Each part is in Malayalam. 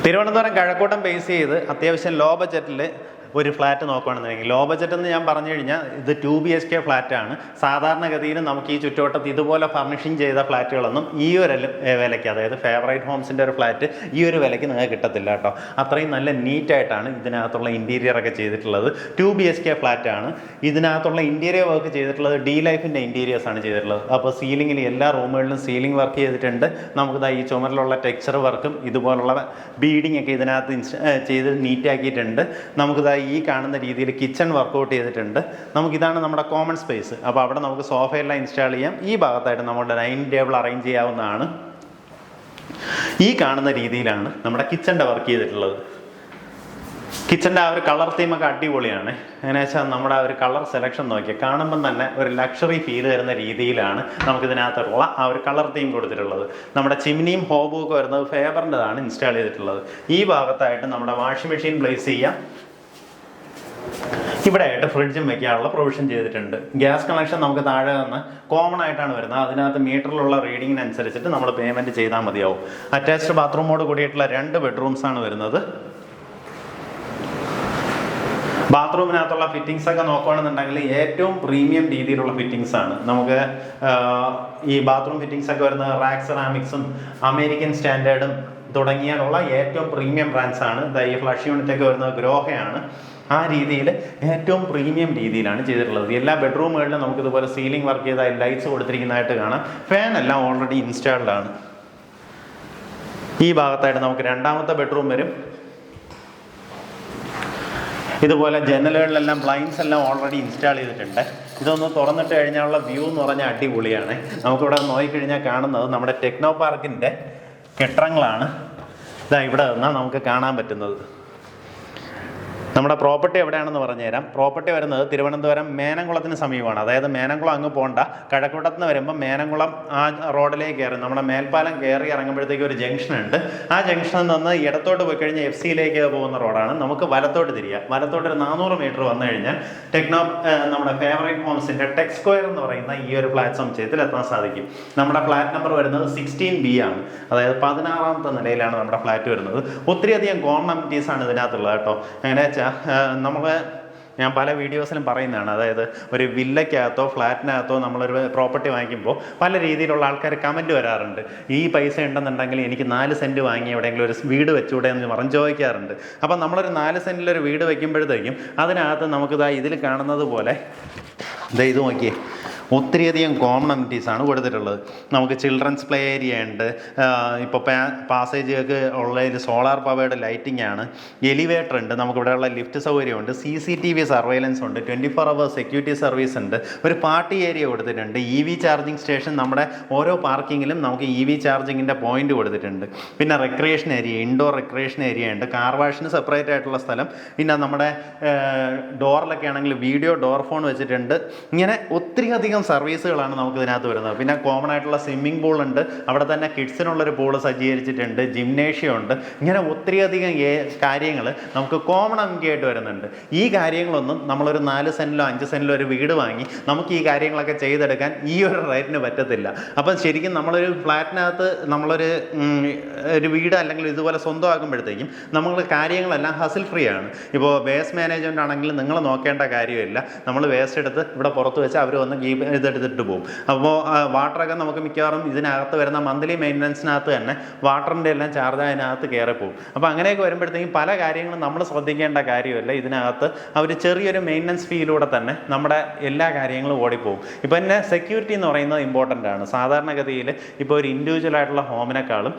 തിരുവനന്തപുരം കഴക്കൂട്ടം ബേസ് ചെയ്ത് അത്യാവശ്യം ലോ ബജറ്റിൽ ഒരു ഫ്ലാറ്റ് നോക്കുകയാണെന്നുണ്ടെങ്കിൽ, ലോ ബജറ്റ് എന്ന് ഞാൻ പറഞ്ഞു കഴിഞ്ഞാൽ ഇത് 2 BHK ഫ്ലാറ്റാണ്. സാധാരണഗതിയിൽ നമുക്ക് ഈ ചുറ്റുവട്ടത്ത് ഇതുപോലെ ഫർണിഷിങ് ചെയ്ത ഫ്ലാറ്റുകളൊന്നും ഈ ഒരു വിലയ്ക്ക്, അതായത് ഫേവറേറ്റ് ഹോംസിൻ്റെ ഒരു ഫ്ലാറ്റ് ഈ ഒരു വിലയ്ക്ക് നിങ്ങൾക്ക് കിട്ടത്തില്ല കേട്ടോ. അത്രയും നല്ല നീറ്റായിട്ടാണ് ഇതിനകത്തുള്ള ഇൻറ്റീരിയറൊക്കെ ചെയ്തിട്ടുള്ളത്. 2 BHK ഫ്ലാറ്റാണ്. ഇതിനകത്തുള്ള ഇൻറ്റീരിയർ വർക്ക് ചെയ്തിട്ടുള്ളത് ഡി ലൈഫിൻ്റെ ഇൻറ്റീരിയേഴ്സാണ് ചെയ്തിട്ടുള്ളത്. അപ്പോൾ സീലിങ്ങിൽ എല്ലാ റൂമുകളിലും സീലിംഗ് വർക്ക് ചെയ്തിട്ടുണ്ട്. നമുക്കിതാ ഈ ചുമരിലുള്ള ടെക്സ്ചർ വർക്കും ഇതുപോലുള്ള ബീഡിങ് ഒക്കെ ഇതിനകത്ത് ചെയ്ത് നീറ്റാക്കിയിട്ടുണ്ട്. നമുക്കിതാ ഈ കാണുന്ന രീതിയിൽ കിച്ചൺ വർക്കൗട്ട് ചെയ്തിട്ടുണ്ട്. നമുക്കിതാണ് നമ്മുടെ കോമൺ സ്പേസ്. അപ്പോൾ അവിടെ നമുക്ക് സോഫയെല്ലാം ഇൻസ്റ്റാൾ ചെയ്യാം. ഈ ഭാഗത്തായിട്ട് നമ്മുടെ ഡൈനിങ് ടേബിൾ അറേഞ്ച് ചെയ്യാവുന്നതാണ്. ഈ കാണുന്ന രീതിയിലാണ് നമ്മുടെ കിച്ചൻ്റെ വർക്ക് ചെയ്തിട്ടുള്ളത്. കിച്ചൻ്റെ ആ ഒരു കളർ തീമൊക്കെ അടിപൊളിയാണ്. എങ്ങനെ വെച്ചാൽ നമ്മുടെ ആ ഒരു കളർ സെലക്ഷൻ നോക്കിയാൽ കാണുമ്പം തന്നെ ഒരു ലക്ഷറി ഫീൽ വരുന്ന രീതിയിലാണ് നമുക്കിതിനകത്തുള്ള ആ ഒരു കളർ തീം കൊടുത്തിട്ടുള്ളത്. നമ്മുടെ ചിമ്നിയും ഹോബും ഒക്കെ വരുന്നത് ഫേബറിൻ്റെതാണ് ഇൻസ്റ്റാൾ ചെയ്തിട്ടുള്ളത്. ഈ ഭാഗത്തായിട്ട് നമ്മുടെ വാഷിംഗ് മെഷീൻ പ്ലേസ് ചെയ്യാം. ഇവിടെ ആയിട്ട് ഫ്രിഡ്ജും വെക്കാനുള്ള പ്രൊവിഷൻ ചെയ്തിട്ടുണ്ട്. ഗ്യാസ് കണക്ഷൻ നമുക്ക് താഴെ നിന്ന് കോമൺ ആയിട്ടാണ് വരുന്നത്. അതിനകത്ത് മീറ്ററിലുള്ള റീഡിങ്ങിനനുസരിച്ചിട്ട് നമ്മൾ പേയ്മെൻറ്റ് ചെയ്താൽ മതിയാവും. അറ്റാച്ച്ഡ് ബാത്റൂമോട് കൂടിയിട്ടുള്ള 2 ബെഡ്റൂംസാണ് വരുന്നത്. ബാത്റൂമിനകത്തുള്ള ഫിറ്റിങ്സ് ഒക്കെ നോക്കുകയാണെന്നുണ്ടെങ്കിൽ ഏറ്റവും പ്രീമിയം രീതിയിലുള്ള ഫിറ്റിങ്സ് ആണ്. നമുക്ക് ഈ ബാത്റൂം ഫിറ്റിങ്സ് ഒക്കെ വരുന്നത് റാക്ക് സെറാമിക്സും അമേരിക്കൻ സ്റ്റാൻഡേർഡും തുടങ്ങിയാലുള്ള ഏറ്റവും പ്രീമിയം ബ്രാൻഡ്സ് ആണ്. ഈ ഫ്ലഷ് യൂണിറ്റ് ഒക്കെ വരുന്നത് ഗ്രോഹയാണ്. ആ രീതിയിൽ ഏറ്റവും പ്രീമിയം രീതിയിലാണ് ചെയ്തിട്ടുള്ളത്. എല്ലാ ബെഡ്റൂമുകളിലും നമുക്കിതുപോലെ സീലിംഗ് വർക്ക് ചെയ്ത ലൈറ്റ്സ് കൊടുത്തിരിക്കുന്നതായിട്ട് കാണാം. ഫാൻ എല്ലാം ഓൾറെഡി ഇൻസ്റ്റാൾഡ് ആണ്. ഈ ഭാഗത്തായിട്ട് നമുക്ക് 2ാമത്തെ ബെഡ്റൂം വരും. ഇതുപോലെ ജനലുകളിലെല്ലാം ബ്ലൈൻഡ്സ് എല്ലാം ഓൾറെഡി ഇൻസ്റ്റാൾ ചെയ്തിട്ടുണ്ട്. ഇതൊന്ന് തുറന്നിട്ട് കഴിഞ്ഞാലുള്ള വ്യൂ എന്ന് പറഞ്ഞാൽ അടിപൊളിയാണ്. നമുക്കിവിടെ നോക്കിക്കഴിഞ്ഞാൽ കാണുന്നത് നമ്മുടെ ടെക്നോ പാർക്കിൻ്റെ കെട്ടിടങ്ങളാണ്. ഇതാ ഇവിടെ നിന്നാൽ നമുക്ക് കാണാൻ പറ്റുന്നത്. നമ്മുടെ പ്രോപ്പർട്ടി എവിടെയാണെന്ന് പറഞ്ഞുതരാം. പ്രോപ്പർട്ടി വരുന്നത് തിരുവനന്തപുരം മേനംകുളത്തിന് സമീപമാണ്. അതായത് മേനംകുളം അങ്ങ് പോകണ്ട, കഴക്കൂട്ടത്ത് നിന്ന് വരുമ്പോൾ മേനംകുളം ആ റോഡിലേക്ക് കയറി നമ്മുടെ മേൽപ്പാലം കയറി ഇറങ്ങുമ്പോഴത്തേക്ക് ഒരു ജംഗ്ഷൻ ഉണ്ട്. ആ ജംഗ്ഷനിൽ നിന്ന് ഇടത്തോട്ട് പോയി കഴിഞ്ഞാൽ FCയിലേക്ക് പോകുന്ന റോഡാണ്. നമുക്ക് വലത്തോട്ട് തിരിയാം. വലത്തോട്ട് ഒരു 400 മീറ്റർ വന്നു കഴിഞ്ഞാൽ നമ്മുടെ ഫേവറേറ്റ് ഹോംസിൻ്റെ ടെക് സ്ക്വയർ എന്ന് പറയുന്ന ഈ ഒരു ഫ്ലാറ്റ് സമുച്ചയത്തിൽ എത്താൻ സാധിക്കും. നമ്മുടെ ഫ്ലാറ്റ് നമ്പർ വരുന്നത് 16B ആണ്. അതായത് 16ാമത്തെ നിലയിലാണ് നമ്മുടെ ഫ്ലാറ്റ് വരുന്നത്. ഒത്തിരിയധികം കോമൺ അമിറ്റീസ് ആണ് ഇതിനകത്തുള്ളത് കേട്ടോ. എങ്ങനെ വെച്ചാൽ ഞാൻ പല വീഡിയോസിലും പറയുന്നതാണ്. അതായത് ഒരു വില്ലയ്ക്കകത്തോ ഫ്ലാറ്റിനകത്തോ നമ്മളൊരു പ്രോപ്പർട്ടി വാങ്ങിക്കുമ്പോൾ പല രീതിയിലുള്ള ആൾക്കാർ കമൻറ്റ് വരാറുണ്ട്. ഈ പൈസ ഉണ്ടെന്നുണ്ടെങ്കിൽ എനിക്ക് 4 സെൻറ്റ് വാങ്ങി എവിടെയെങ്കിലും ഒരു വീട് വെച്ചുകൂടെ എന്ന് പറഞ്ഞ് ചോദിക്കാറുണ്ട്. അപ്പം നമ്മളൊരു 4 സെൻറ്റിലൊരു വീട് വയ്ക്കുമ്പോഴത്തേക്കും അതിനകത്ത് നമുക്കിതാ ഇതിൽ കാണുന്നത് പോലെ ഇത് നോക്കിയേ, ഒത്തിരിയധികം കോമൺ അമിറ്റീസാണ് കൊടുത്തിട്ടുള്ളത്. നമുക്ക് ചിൽഡ്രൻസ് പ്ലേ ഏരിയ ഉണ്ട്. ഇപ്പോൾ പാസേജുകൾക്ക് ഉള്ളതിൽ സോളാർ പവേർഡ് ലൈറ്റിംഗ് ആണ്. എലിവേറ്റർ ഉണ്ട്. നമുക്കിവിടെയുള്ള ലിഫ്റ്റ് സൗകര്യമുണ്ട്. CCTV സർവൈലൻസ് ഉണ്ട്. 24 hours സെക്യൂരിറ്റി സർവീസ് ഉണ്ട്. ഒരു പാർട്ടി ഏരിയ കൊടുത്തിട്ടുണ്ട്. EV ചാർജിങ് സ്റ്റേഷൻ നമ്മുടെ ഓരോ പാർക്കിങ്ങിലും നമുക്ക് EV ചാർജിങ്ങിൻ്റെ പോയിന്റ് കൊടുത്തിട്ടുണ്ട്. പിന്നെ recreation area, indoor recreation area ഉണ്ട്. കാർ വാഷിന് സെപ്പറേറ്റ് ആയിട്ടുള്ള സ്ഥലം. പിന്നെ ഡോറിലൊക്കെ ആണെങ്കിൽ വീഡിയോ ഡോർ ഫോൺ വെച്ചിട്ടുണ്ട്. ഇങ്ങനെ ഒത്തിരിയധികം സർവീസുകളാണ് നമുക്ക് ഇതിനകത്ത് വരുന്നത്. പിന്നെ കോമൺ ആയിട്ടുള്ള സ്വിമ്മിംഗ് പൂൾ ഉണ്ട്. അവിടെ തന്നെ കിഡ്സിനുള്ളൊരു പൂള് സജ്ജീകരിച്ചിട്ടുണ്ട്. ജിംനേഷ്യം ഉണ്ട്. ഇങ്ങനെ ഒത്തിരിയധികം കാര്യങ്ങൾ നമുക്ക് കോമൺ അമിറ്റി ആയിട്ട് വരുന്നുണ്ട്. ഈ കാര്യങ്ങളൊന്നും നമ്മളൊരു 4 സെൻറ്റിലോ 5 സെൻറ്റിലോ ഒരു വീട് വാങ്ങി നമുക്ക് ഈ കാര്യങ്ങളൊക്കെ ചെയ്തെടുക്കാൻ ഈ ഒരു റേറ്റിന് പറ്റത്തില്ല. അപ്പം ശരിക്കും നമ്മളൊരു ഫ്ലാറ്റിനകത്ത് നമ്മളൊരു വീട് അല്ലെങ്കിൽ ഇതുപോലെ സ്വന്തമാക്കുമ്പോഴത്തേക്കും നമ്മൾ കാര്യങ്ങളെല്ലാം ഹസിൽ ഫ്രീ ആണ്. ഇപ്പോൾ വേസ്റ്റ് മാനേജ്മെൻ്റ് ആണെങ്കിൽ നിങ്ങൾ നോക്കേണ്ട കാര്യമില്ല. നമ്മൾ വേസ്റ്റ് എടുത്ത് ഇവിടെ പുറത്ത് വെച്ച് അവർ വന്ന് ഇതെടുത്തിട്ട് പോകും. അപ്പോൾ വാട്ടറൊക്കെ നമുക്ക് മിക്കവാറും ഇതിനകത്ത് വരുന്ന മന്ത്ലി മെയിൻ്റനൻസിനകത്ത് തന്നെ വാട്ടറിൻ്റെ എല്ലാം ചാർജ് അതിനകത്ത് കയറിപ്പോകും. അപ്പോൾ അങ്ങനെയൊക്കെ വരുമ്പോഴത്തേക്കും പല കാര്യങ്ങളും നമ്മൾ ശ്രദ്ധിക്കേണ്ട കാര്യമില്ല. ഇതിനകത്ത് അവർ ചെറിയൊരു മെയിൻ്റനൻസ് ഫീയിലൂടെ തന്നെ നമ്മുടെ എല്ലാ കാര്യങ്ങളും ഓടിപ്പോകും. ഇപ്പോൾ തന്നെ സെക്യൂരിറ്റി എന്ന് പറയുന്നത് ഇമ്പോർട്ടൻ്റ് ആണ്. സാധാരണഗതിയിൽ ഇപ്പോൾ ഒരു ഇൻഡിവിജ്വൽ ആയിട്ടുള്ള ഹോമിനേക്കാളും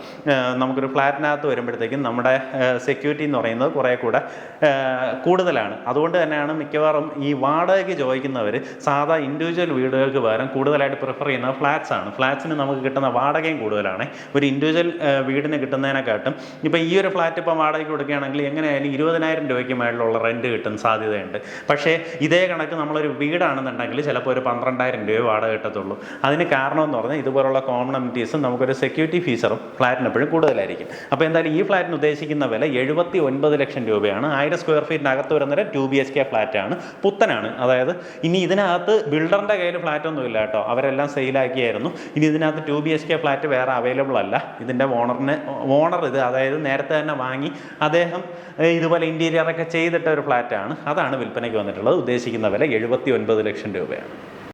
നമുക്കൊരു ഫ്ലാറ്റിനകത്ത് വരുമ്പോഴത്തേക്കും നമ്മുടെ സെക്യൂരിറ്റി എന്ന് പറയുന്നത് കുറേ കൂടെ കൂടുതലാണ്. അതുകൊണ്ട് തന്നെയാണ് മിക്കവാറും ഈ വാടകയ്ക്ക് ചോദിക്കുന്നവർ സാധാ ഇൻഡിവിജ്വൽ വീടുകൾക്ക് പകരം കൂടുതലായിട്ട് പ്രിഫർ ചെയ്യുന്നത് ഫ്ലാറ്റ്സ് ആണ്. ഫ്ലാറ്റ്സിന് നമുക്ക് കിട്ടുന്ന വാടകയും കൂടുതലാണ്. ഒരു ഇൻഡിവിജ്വൽ വീടിന് കിട്ടുന്നതിനെക്കാട്ടും ഇപ്പോൾ ഈ ഒരു ഫ്ലാറ്റ് ഇപ്പോൾ വാടകയ്ക്ക് കൊടുക്കുകയാണെങ്കിൽ എങ്ങനെയായാലും 20,000 രൂപയ്ക്ക് മേളിലുള്ള റെൻറ്റ് കിട്ടുന്ന സാധ്യതയുണ്ട്. പക്ഷേ ഇതേ കണക്ക് നമ്മളൊരു വീടാണെന്നുണ്ടെങ്കിൽ ചിലപ്പോൾ ഒരു 12,000 രൂപ വാടക കിട്ടത്തുള്ളൂ. അതിന് കാരണമെന്ന് പറഞ്ഞാൽ ഇതുപോലുള്ള കോമൺ അമിറ്റീസും നമുക്കൊരു സെക്യൂരിറ്റി ഫീച്ചറും ഫ്ലാറ്റിന് എപ്പോഴും കൂടുതലായിരിക്കും. അപ്പോൾ എന്തായാലും ഈ ഫ്ലാറ്റിന് ഉദ്ദേശിക്കുന്ന വില 79 ലക്ഷം രൂപയാണ്. 1000 സ്ക്വയർ ഫീറ്റിനകത്ത് വരുന്നൊരു 2 BHK ഫ്ലാറ്റാണ്. പുത്തനാണ്. അതായത് ഇനി ഇതിനകത്ത് ബിൽഡറിൻ്റെ കയ്യിൽ ഫ്ലാറ്റ് ഒന്നും ഇല്ല കേട്ടോ, അവരെല്ലാം സെയിലാക്കിയായിരുന്നു. ഇനി ഇതിനകത്ത് 2 BHK ഫ്ലാറ്റ് വേറെ അവൈലബിൾ അല്ല. ഇതിൻ്റെ ഓണർ ഇത്, അതായത് നേരത്തെ തന്നെ വാങ്ങി അദ്ദേഹം ഇതുപോലെ ഇൻറ്റീരിയറൊക്കെ ചെയ്തിട്ട ഒരു ഫ്ലാറ്റാണ്. അതാണ് വിൽപ്പനയ്ക്ക് വന്നിട്ടുള്ളത്. ഉദ്ദേശിക്കുന്ന വില 79 ലക്ഷം രൂപയാണ്.